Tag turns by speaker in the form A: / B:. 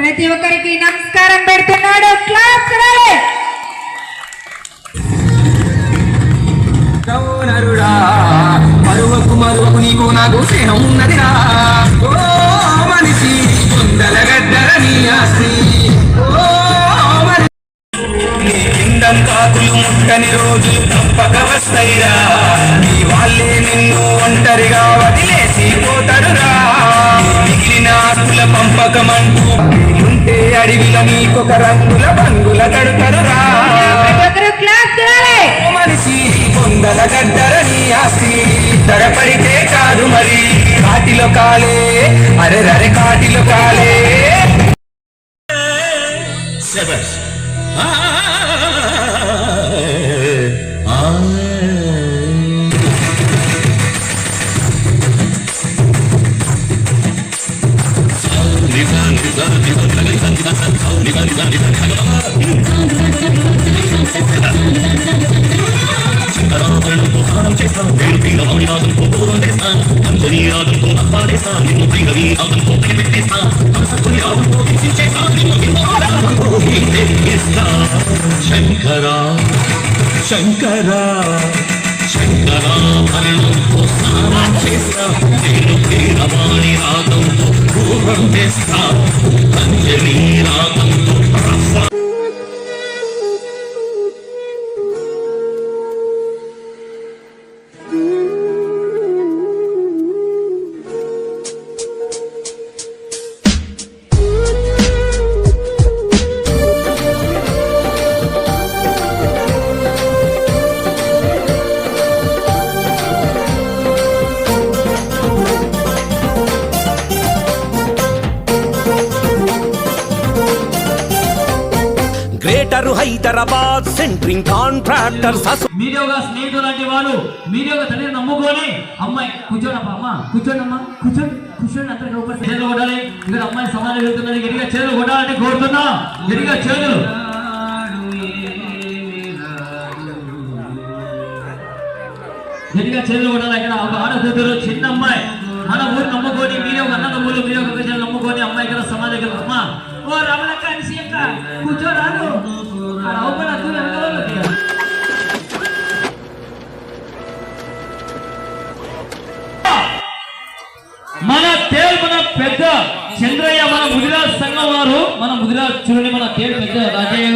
A: ప్రతి ఒక్కరికి నమస్కారం పెడుతున్నాడు. క్లాస్
B: మరువకు మరువకు నీకు నాకు స్నేహం ఉన్నదిరా. ఓ మనిషి కొందలగడ్డర నీ ఆస్తి. ఓ నీ కిందం కాకులు ముట్టని రోజులు తప్పక వస్తాయిరా. నీ వాళ్ళే నిన్ను ఒంటరిగా వదిలేసి పోతారురా. మిగిలిన ఆస్తుల పంపకమంటూ ఉంటే అడవిల నీకొక రంగుల బంగుల కడతారురా. మనిషి కొందల గడ్డర నీ ఆస్తి. తరపడితే కాదు మరి కాటిలో కాలే, అరెరరే కాటిలో కాలే. శంకరా శంకరా శంకరా భరణంతో స్నానం చేస్తా. నేను వీరవాణి రాగంతో పూర్వం చేస్తా. అంజలి రాగంతో
C: గ్రేటర్ హైదరాబాద్ సెంట్రింగ్ కాంట్రాక్టర్.
D: మీడియాగా స్నేహితులు లాంటి వాళ్ళు మీడియాగా తల్లిని నమ్ముకొని అమ్మాయి కూర్చోనమ్మా, అమ్మ కూర్చోండమ్మా, కూర్చోండి కూర్చోండి అందరికి ఒకటి చేతులు కొట్టాలి. ఇక్కడ అమ్మాయి సమాధానం వెళ్తున్నది. గట్టిగా చేతులు కొట్టాలని కోరుతున్నా. గట్టిగా చేతులు గట్టిగా చేతులు కొట్టాలి. ఇక్కడ ఒక ఆడకూతురు చిన్న అమ్మాయి మన ఊరు నమ్ముకొని మీడియా ఒక అన్నదమ్ములు మీడియా ఒక నమ్ముకొని అమ్మాయి ఇక్కడ సమాధానం అమ్మా ఓ రమణక్క అనిసి అక్క కూర్చోరాదు. మన తేల్ మన పెద్ద చంద్రయ్య మన ముదిరాజ్ సంఘం వారు మన ముదిరాజ్ చూడండి మన తేల్ పెద్ద రాజయ్య